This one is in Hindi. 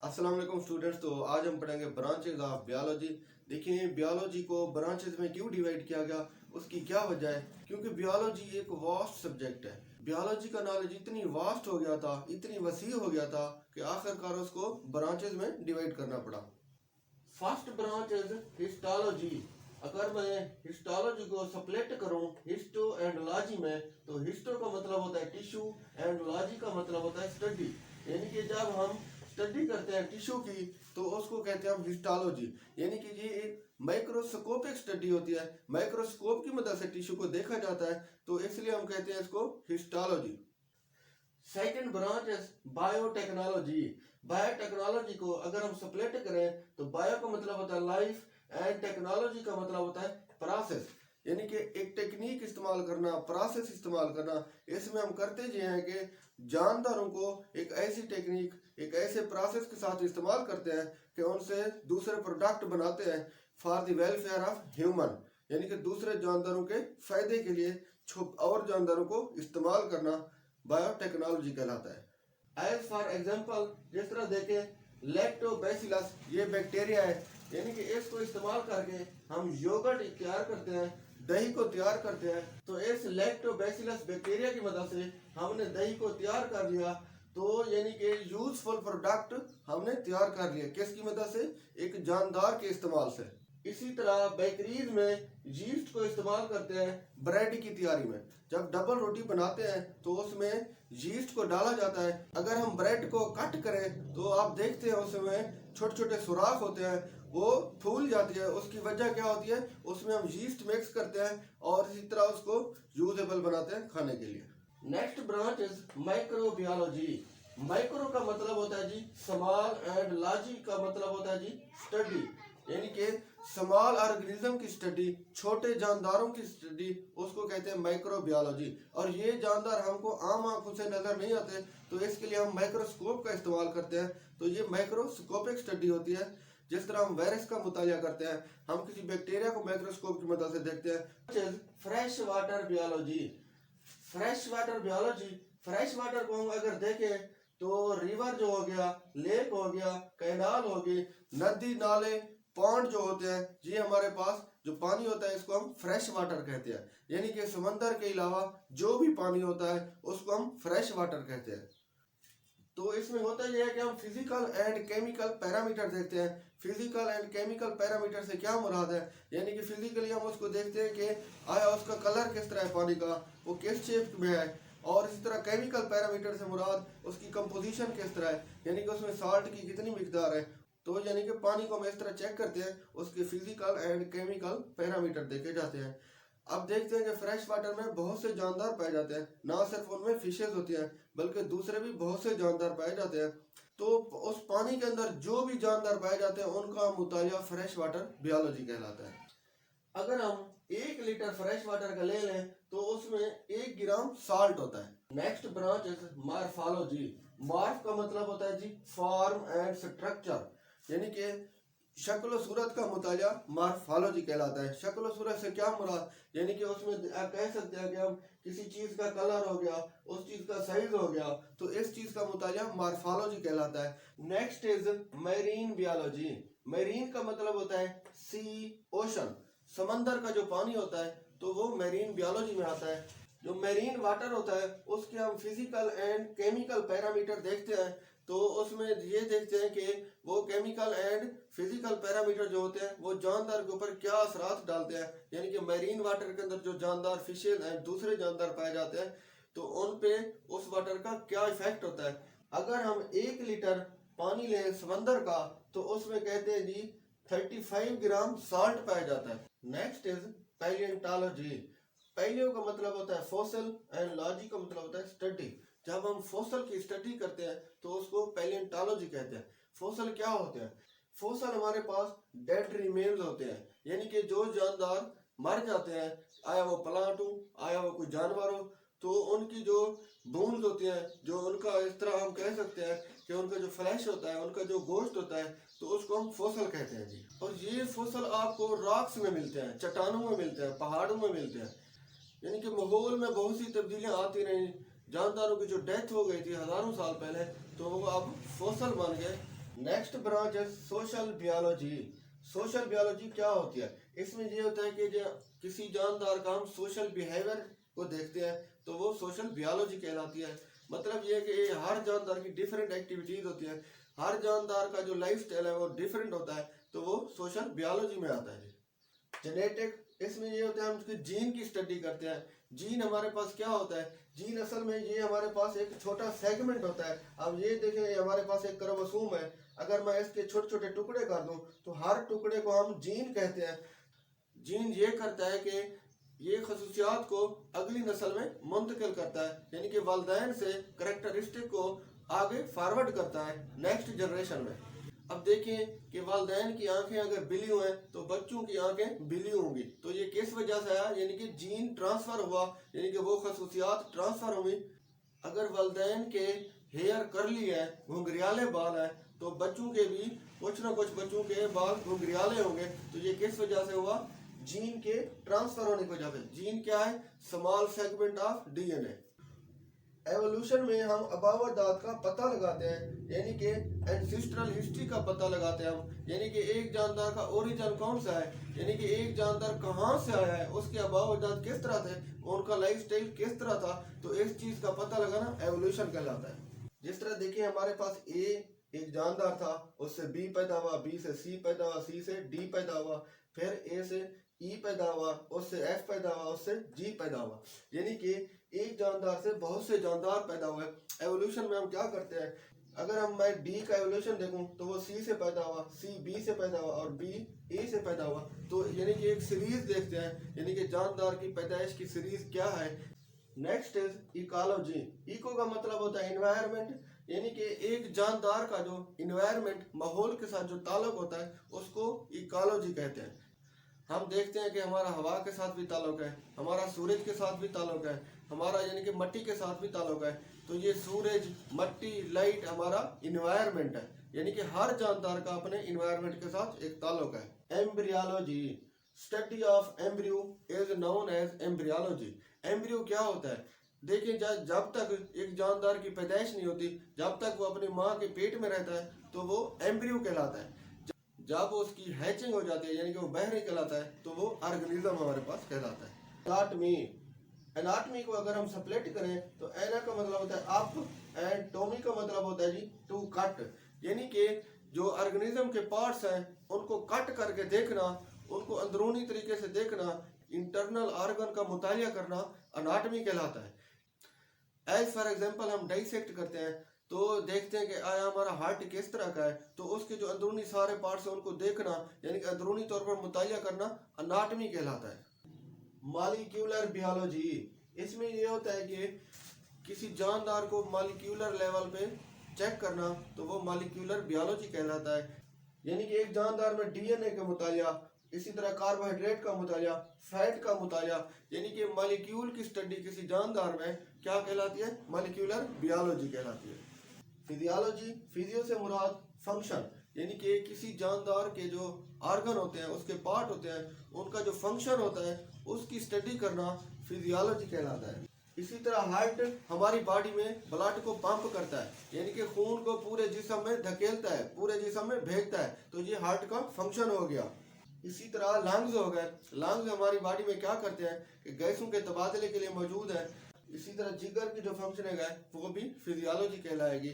अस्सलाम वालेकुम स्टूडेंट्स। तो आज हम पढ़ेंगे ब्रांचेज ऑफ बायोलॉजी। देखिए बायोलॉजी को ब्रांचेज में क्यों डिवाइड किया गया, उसकी क्या वजह है। क्योंकि बायोलॉजी एक वास्ट सब्जेक्ट है। बायोलॉजी का नॉलेज इतनी वास्ट हो गया था, इतनी वसी हो गया था कि आखिरकार उसको ब्रांचेज में डिवाइड करना पड़ा। First branch is histology. अगर मैं हिस्टोलॉजी को स्प्लिट करूं हिस्टो एंड लॉजी में, तो हिस्टो का मतलब होता है टिश्यू एंड लॉजी का मतलब होता है स्टडी। यानी कि जब हम स्टडी करते हैं टिश्यू की तो उसको कहते हैं हम हिस्टोलॉजी। यानी कि ये एक माइक्रोस्कोपिक स्टडी होती है। माइक्रोस्कोप की मदद से टिश्यू को देखा जाता है, तो इसलिए हम कहते हैं इसको histology. Second branch is biotechnology. Biotechnology को अगर हम स्प्लिट करें तो बायो का मतलब होता है लाइफ एंड टेक्नोलॉजी का मतलब होता है प्रोसेस। यानी कि एक टेक्निक इस्तेमाल करना, प्रोसेस इस्तेमाल करना। इसमें हम करते ये हैं कि जानदारों को एक ऐसी टेक्निक, एक ऐसे प्रोसेस के साथ इस्तेमाल करते हैं कि उनसे दूसरे प्रोडक्ट बनाते हैं for the welfare of human. यानी कि दूसरे जानदारों के फायदे के लिए और जानदारों को इस्तेमाल करना बायोटेक्नोलॉजी कहलाता है। एज फॉर एग्जाम्पल, जिस तरह देखें लैक्टोबैसिलस, ये बैक्टीरिया है। यानी कि इसको इस्तेमाल करके हम योगर्ट तैयार करते हैं, दही को तैयार करते हैं। तो इस लैक्टोबैसिलस बैक्टीरिया की मदद से हमने दही को तैयार कर लिया। तो यानी कि यूजफुल प्रोडक्ट हमने तैयार कर लिया किसकी मदद से, एक जानदार के इस्तेमाल से। इसी तरह बेकरीज में यीस्ट को इस्तेमाल करते हैं ब्रेड की तैयारी में। जब डबल रोटी बनाते हैं तो उसमें यीस्ट को डाला जाता है। अगर हम ब्रेड को कट करें तो आप देखते हैं उसमें छोटे छोटे सुराख होते हैं, वो फूल जाती है। उसकी वजह क्या होती है, उसमें हम यीस्ट मिक्स करते हैं और इसी तरह उसको यूजेबल बनाते हैं खाने के लिए। Next branch is microbiology. Micro का मतलब होता है जी स्मॉल एंड लॉजी का मतलब होता है जी स्टडी। यानी कि स्मॉल ऑर्गेनिज्म की स्टडी, छोटे जानदारों की स्टडी, उसको कहते हैं माइक्रोबायोलॉजी। और ये जानदार हमको आम आंखों से नजर नहीं आते, तो इसके लिए हम माइक्रोस्कोप का इस्तेमाल करते हैं। तो ये माइक्रोस्कोपिक स्टडी होती है। जिस तरह हम वायरस का मुताया करते हैं, हम किसी बैक्टीरिया को माइक्रोस्कोप की मदद से देखते हैं। Fresh water biology. Fresh water biology, fresh water को हम अगर देखें तो रिवर जो हो गया, लेक हो गया, कैनाल हो गई, नदी नाले, पॉन्ड जो होते हैं, ये हमारे पास जो पानी होता है इसको हम फ्रेश वाटर कहते हैं। यानी कि समंदर के अलावा जो भी पानी होता है उसको हम फ्रेश वाटर कहते हैं। तो इसमें होता यह है कि हम फिजिकल एंड केमिकल पैरामीटर देखते हैं। फिजिकल एंड केमिकल पैरामीटर से क्या मुराद है, यानी कि फिजिकली हम उसको देखते हैं कि आया उसका कलर किस तरह है, पानी का वो किस शेप में है। और इसी तरह केमिकल पैरामीटर से मुराद उसकी कंपोजिशन किस तरह है, यानी कि उसमें साल्ट की कितनी मिकदार है। तो यानी कि पानी को हम इस तरह चेक करते हैं, उसके फिजिकल एंड केमिकल पैरामीटर देखे जाते हैं। अब देखते हैं कि फ्रेश वाटर में बहुत से जानदार पाए जाते हैं। ना सिर्फ उनमें फिशेज होती हैं बल्कि दूसरे भी बहुत से जानदार पाए जाते हैं। तो उस पानी के अंदर जो भी जानदार पाए जाते हैं उनका मुताया फ्रेश वाटर बायोलॉजी कहलाता है। अगर हम 1 लीटर फ्रेश वाटर का ले लें तो उसमें 1 ग्राम साल्ट होता है। Next branch is morphology. Morph का मतलब होता है जी फॉर्म एंड स्ट्रक्चर। यानी कि शक्ल और सूरत का मुताया मॉर्फोलॉजी कहलाता है। शक्ल और सूरत से क्या मुराद, यानी कि उसमें आप कह सकते हैं कि हम किसी चीज का कलर हो गया, उस चीज का साइज हो गया, तो इस चीज का मुताया मॉर्फोलॉजी कहलाता है। Next is marine biology. Marine का मतलब होता है सी, ओशन, समंदर का जो पानी होता है, तो वो मैरीन बायोलॉजी में आता है। जो मैरीन वाटर होता है उसके हम फिजिकल एंड केमिकल पैरामीटर देखते हैं। तो उसमें ये देखते हैं कि वो केमिकल एंड फिजिकल पैरामीटर जो होते हैं वो जानदार के ऊपर क्या असरात डालते हैं। यानी कि मैरीन वाटर के अंदर जो जानदार फिशेज एंड दूसरे जानदार पाए जाते हैं तो उन पे उस वाटर का क्या इफेक्ट होता है। अगर हम 1 लीटर पानी लें समंदर का तो उसमें कहते हैं जी 35 ग्राम साल्ट पाया जाता है। Next is पैलियोंटोलॉजी। पैलियो का मतलब होता है फॉसिल एंड लॉजी का मतलब होता है स्टडी। जब हम फॉसिल की स्टडी करते हैं तो उसको पैलियोंटोलॉजी कहते हैं। फॉसिल क्या होते हैं, फॉसिल हमारे पास डेड रिमेन्स होते हैं। यानी कि जो जानदार मर जाते हैं, आया वो प्लांट हो, आया वो कोई जानवर हो, तो उनकी जो बोन्स होती हैं, जो उनका इस तरह हम कह सकते हैं कि उनका जो फ्लैश होता है, उनका जो गोश्त होता है, तो उसको हम फॉसिल कहते हैं जी। और ये फॉसिल आपको रॉक्स में मिलते हैं, चट्टानों में मिलते हैं, पहाड़ों में मिलते हैं। यानी कि माहौल में बहुत सी तब्दीलियां आती रही। जानदारों की जो डेथ हो गई थी हजारों साल पहले, तो वो अब फॉसिल बन गए। नेक्स्ट ब्रांच है सोशल बियोलॉजी। सोशल बियोलॉजी क्या होती है? इसमें ये होता है कि जो किसी जानदार का हम सोशल बिहेवियर को देखते हैं तो वो सोशल बियोलॉजी कहलाती है। मतलब ये है कि हर जानदार की डिफरेंट एक्टिविटीज होती है, हर जानदार का जो लाइफ स्टाइल है वो डिफरेंट होता है, तो वो सोशल बियोलॉजी में आता है। जेनेटिक, इसमें ये होता है हम उसके जीन की स्टडी करते हैं। जीन हमारे पास क्या होता है? जीन असल में ये हमारे पास एक छोटा सेगमेंट होता है। अब ये देखें, हमारे पास एक क्रोमोसोम है, अगर मैं इसके छोटे छोटे टुकड़े कर दूं तो हर टुकड़े को हम जीन कहते हैं। जीन ये करता है कि ये खसूसियात को अगली नस्ल में मुंतकिल करता है, यानी कि वालिदैन से करेक्टरिस्टिक को आगे फॉरवर्ड करता है नेक्स्ट जनरेशन में। अब देखें कि वालिदैन की आंखें अगर ब्लू हैं तो बच्चों की आंखें ब्लू होंगी, तो ये किस वजह से आया? यानी कि जीन ट्रांसफर हुआ, यानी कि वो खसूसियात ट्रांसफर हुई। अगर वालिदैन के हेयर करली है, घुंघरियाले बाल हैं, तो बच्चों के भी कुछ ना कुछ बच्चों के बाल घुंघरियाले होंगे, तो ये किस वजह से हुआ? जीन के ट्रांसफर होने की वजह से। जीन क्या है? Small segment of DNA. Evolution में हम अबावत दाद का पता लगाते हैं, यानी कि एंसेस्ट्रल हिस्ट्री का पता लगाते हैं हम, यानी कि एक जानदार का ओरिजिन कौन सा है, यानी कि एक जानदार कहाँ से आया है, उसके अबावत दाद किस तरह थे, उनका लाइफ स्टाइल किस तरह था, तो इस चीज का पता लगाना एवोल्यूशन कहलाता है। जिस तरह देखिए हमारे पास एक जानदार था, उससे बी पैदा हुआ, बी से सी पैदा हुआ, सी से डी पैदा हुआ, फिर ए से ई पैदा हुआ, उससे एफ पैदा हुआ, उससे जी पैदा हुआ, यानी कि एक जानदार से बहुत से जानदार पैदा हुए। एवोल्यूशन में हम क्या करते हैं? अगर मैं डी का एवोल्यूशन देखूं तो वो सी से पैदा हुआ, सी बी से पैदा हुआ और बी ए से पैदा हुआ, तो यानी कि एक सीरीज देखते हैं, यानी कि जानदार की पैदाइश की सीरीज क्या है। Next is ecology. इको का मतलब होता है एनवायरनमेंट, यानी कि एक जानदार का जो इन्वायरमेंट, माहौल के साथ जो ताल्लुक होता है उसको इकोलॉजी कहते हैं। हम देखते हैं कि हमारा हवा के साथ भी ताल्लुक है, हमारा सूरज के साथ भी ताल्लुक है, हमारा यानी कि मिट्टी के साथ भी ताल्लुक है। तो ये सूरज, मिट्टी, लाइट हमारा इन्वायरमेंट है, यानी कि हर जानदार का अपने इन्वायरमेंट के साथ एक ताल्लुक है। Embryology, study of embryo is known as embryology. Embryo क्या होता है? देखिए, जब तक एक जानदार की पैदाइश नहीं होती, जब तक वो अपनी माँ के पेट में रहता है तो वो एम्ब्रियो कहलाता है। जब उसकी हैचिंग हो जाती है, यानी कि वो बाहर निकलाता है, तो वो ऑर्गेनिज्म हमारे पास कहलाता है। एनाटॉमी, एनाटॉमी को अगर हम स्प्लिट करें तो एना का मतलब होता है अप एंड टोमी का मतलब होता है जी टू कट, यानी कि जो ऑर्गेनिज्म के पार्ट्स हैं उनको कट करके देखना, उनको अंदरूनी तरीके से देखना, इंटरनल ऑर्गन का मुतालिया करना एनाटॉमी कहलाता है। एज फॉर एग्जांपल हम डाइसेक्ट करते हैं तो देखते हैं कि आया हमारा हार्ट किस तरह का है, तो उसके जो अंदरूनी सारे पार्ट्स हैं उनको देखना, यानी कि अंदरूनी तौर पर मुतालिया करना एनाटॉमी कहलाता है। मॉलिक्यूलर बियोलॉजी, इसमें ये होता है कि किसी जानदार को मॉलिक्यूलर लेवल पे चेक करना, तो वो मॉलिक्यूलर बियोलॉजी कहलाता है। यानी कि एक जानदार में डीएनए का मुतालिया, इसी तरह कार्बोहाइड्रेट का मुतालिया, फैट का मुतालिया, यानी कि मॉलिक्यूल की स्टडी किसी जानदार में क्या कहलाती है? मॉलिक्यूलर बियोलॉजी कहलाती है। फिजियोलॉजी, फिजियो से मुराद फंक्शन, यानी कि किसी जानदार के जो ऑर्गन होते हैं, उसके पार्ट होते हैं, उनका जो फंक्शन होता है उसकी स्टडी करना फिजियोलॉजी कहलाता है। इसी तरह हार्ट हमारी बॉडी में ब्लड को पंप करता है, यानी कि खून को पूरे जिस्म में धकेलता है, पूरे जिस्म में भेजता है, तो ये हार्ट का फंक्शन हो गया। इसी तरह लंग्स हो गए, लंग्स हमारी बॉडी में क्या करते हैं कि गैसों के तबादले के लिए मौजूद है। इसी तरह जिगर की जो फंक्शन है वो भी फिजियोलॉजी कहलाएगी।